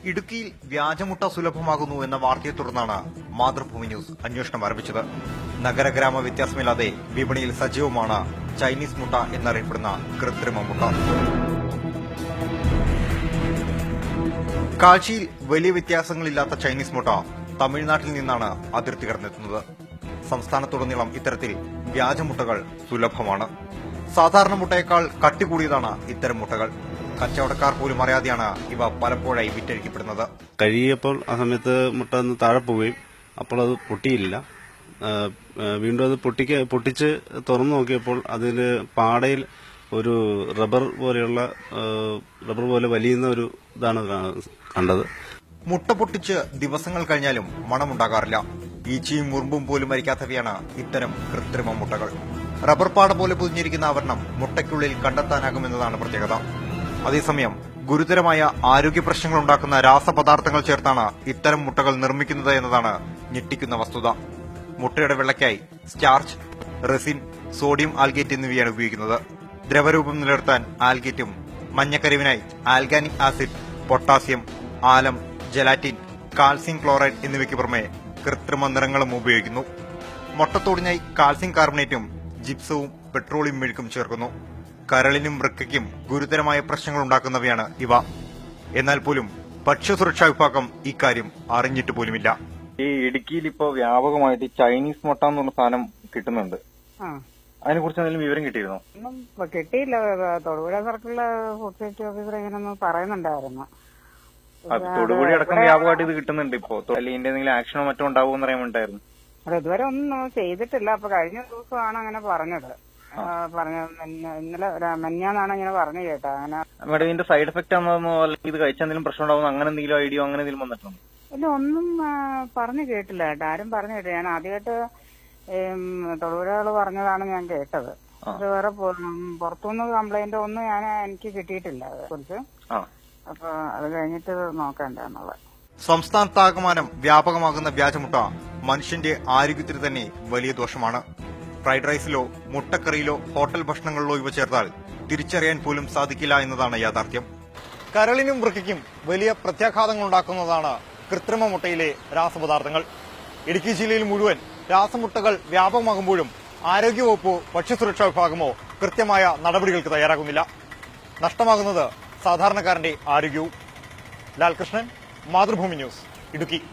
ഇടുക്കിയിൽ വ്യാജമുട്ട സുലഭമാകുന്നു എന്ന വാർത്തയെ തുടർന്നാണ് മാതൃഭൂമി ന്യൂസ് അന്വേഷണം ആരംഭിച്ചത്. നഗരഗ്രാമ വ്യത്യാസമില്ലാതെ വിപണിയിൽ സജീവമാണ് ചൈനീസ് മുട്ട എന്നറിയപ്പെടുന്ന കൃത്രിമ മുട്ട. കാഴ്ചയിൽ വലിയ വ്യത്യാസങ്ങളില്ലാത്ത ചൈനീസ് മുട്ട തമിഴ്നാട്ടിൽ നിന്നാണ് അതിർത്തി കടന്നെത്തുന്നത്. സംസ്ഥാനത്തുടനീളം ഇത്തരത്തിൽ വ്യാജമുട്ടകൾ സുലഭമാണ്. സാധാരണ മുട്ടയേക്കാൾ കട്ടി കൂടിയതാണ് ഇത്തരം മുട്ടകൾ. കച്ചവടക്കാർ പോലും അറിയാതെയാണ് ഇവ പലപ്പോഴായി വിറ്റഴിക്കപ്പെടുന്നത്. കഴുകിയപ്പോൾ ആ സമയത്ത് മുട്ട ഒന്ന് താഴെ പോവുകയും അപ്പോൾ അത് പൊട്ടിയില്ല. വീണ്ടും അത് പൊട്ടിച്ച് തുറന്നു നോക്കിയപ്പോൾ അതിൽ പാടയിൽ ഒരു റബ്ബർ പോലെ വലിയുന്ന ഒരു ഇതാണ് കണ്ടത്. മുട്ട പൊട്ടിച്ച് ദിവസങ്ങൾ കഴിഞ്ഞാലും മണമുണ്ടാകാറില്ല. ഈച്ചയും ഉറുമ്പും പോലും മരിക്കാത്തവയാണ് ഇത്തരം കൃത്രിമ മുട്ടകൾ. റബ്ബർ പാട പോലെ പൊതിഞ്ഞിരിക്കുന്ന ആവരണം മുട്ടയ്ക്കുള്ളിൽ കണ്ടെത്താനാകുമെന്നതാണ് പ്രത്യേകത. അതേസമയം ഗുരുതരമായ ആരോഗ്യ പ്രശ്നങ്ങൾ ഉണ്ടാക്കുന്ന രാസപദാർത്ഥങ്ങൾ ചേർത്താണ് ഇത്തരം മുട്ടകൾ നിർമ്മിക്കുന്നത് എന്നതാണ് ഞെട്ടിക്കുന്ന വസ്തുത. മുട്ടയുടെ വെള്ളയ്ക്കായി സ്റ്റാർച്ച്, റെസിൻ, സോഡിയം ആൽഗേറ്റ് എന്നിവയാണ് ഉപയോഗിക്കുന്നത്. ദ്രവരൂപം നിലനിർത്താൻ ആൽഗേറ്റും മഞ്ഞക്കരിവിനായി ആൽഗാനിക് ആസിഡ്, പൊട്ടാസ്യം, ആലം, ജലാറ്റിൻ, കാൽസ്യം ക്ലോറൈഡ് എന്നിവയ്ക്ക് പുറമെ കൃത്രിമ നിറങ്ങളും ഉപയോഗിക്കുന്നു. മുട്ടത്തോടിനായി കാൽസ്യം കാർബണേറ്റും ജിപ്സവും പെട്രോളിയം മെഴുക്കും ചേർക്കുന്നു. കരളിനും വൃക്കയ്ക്കും ഗുരുതരമായ പ്രശ്നങ്ങൾ ഉണ്ടാക്കുന്നവയാണ് ഇവ. എന്നാൽ പോലും ഭക്ഷ്യസുരക്ഷാ വിഭാഗം ഇക്കാര്യം അറിഞ്ഞിട്ട് പോലുമില്ല. ഈ ഇടുക്കിയിൽ ഇപ്പോ വ്യാപകമായിട്ട് ചൈനീസ് മുട്ട എന്നുള്ള സാധനം കിട്ടുന്നുണ്ട്. അതിനെ കുറിച്ച് എന്തെങ്കിലും വിവരം കിട്ടിയിരുന്നോ? ഒന്നും കിട്ടിയില്ല. തൊടുപുഴ സർക്കിളിലെ ഫുഡ് സേഫ്റ്റി ഓഫീസർ ഇങ്ങനെ പറയുന്നുണ്ടായിരുന്നു. തൊടുപുഴ അടക്കം വ്യാപകമായിട്ട് ഇത് കിട്ടുന്നുണ്ട് ഇപ്പോ. അല്ലെങ്കിൽ എന്തെങ്കിലും ആക്ഷനോ മറ്റോ ഉണ്ടാവുമെന്ന് അറിയാൻ വേണ്ടിയിട്ടായിരുന്നു. അത് ഇതുവരെ ഒന്നും ചെയ്തിട്ടില്ല. അപ്പൊ കഴിഞ്ഞ ദിവസമാണ് അങ്ങനെ പറഞ്ഞത്. ഇന്നലെ മെഞ്ഞാന്നാണ് ഇങ്ങനെ പറഞ്ഞു കേട്ടോ. അങ്ങനെ മേഡം ഇതിന്റെ സൈഡ് എഫക്ട് ആണെന്നോ അല്ലെങ്കിൽ ഇത് കഴിച്ചാൽ എന്തെങ്കിലും പ്രശ്നം ഉണ്ടാവുന്ന അങ്ങനെ എന്തെങ്കിലും ഐഡിയോ അങ്ങനെ എന്തെങ്കിലും വന്നിട്ടുണ്ടോ? ഇല്ല, ഒന്നും പറഞ്ഞു കേട്ടില്ല കേട്ടോ. ആരും പറഞ്ഞു കേട്ടില്ല. ഞാൻ ആദ്യമായിട്ട് തൊടുപുഴകൾ പറഞ്ഞതാണ് ഞാൻ കേട്ടത്. അത് വേറെ പുറത്തുനിന്ന് കംപ്ലൈന്റ് ഒന്നും എനിക്ക് കിട്ടിയിട്ടില്ല അതിനെക്കുറിച്ച്. അപ്പൊ അത് കഴിഞ്ഞിട്ട് നോക്കണ്ടെന്നുള്ളത്. സംസ്ഥാനത്താകമാനം വ്യാപകമാകുന്ന വ്യാജമുട്ട മനുഷ്യന്റെ ആരോഗ്യത്തിന് തന്നെ വലിയ ദോഷമാണ്. ഫ്രൈഡ് റൈസിലോ മുട്ടക്കറിയിലോ ഹോട്ടൽ ഭക്ഷണങ്ങളിലോ ഇവ ചേർത്താൽ തിരിച്ചറിയാൻ പോലും സാധിക്കില്ല എന്നതാണ് യാഥാർത്ഥ്യം. കരളിനും വൃക്കയ്ക്കും വലിയ പ്രത്യാഘാതങ്ങൾ ഉണ്ടാക്കുന്നതാണ് കൃത്രിമ മുട്ടയിലെ രാസപദാർത്ഥങ്ങൾ. ഇടുക്കി ജില്ലയിൽ മുഴുവൻ രാസമുട്ടകൾ വ്യാപകമാകുമ്പോഴും ആരോഗ്യവകുപ്പോ ഭക്ഷ്യസുരക്ഷാ വിഭാഗമോ കൃത്യമായ നടപടികൾക്ക് തയ്യാറാകുന്നില്ല. നഷ്ടമാകുന്നത് സാധാരണക്കാരന്റെ ആരോഗ്യവും. ലാൽകൃഷ്ണൻ, മാതൃഭൂമി ന്യൂസ്, ഇടുക്കി.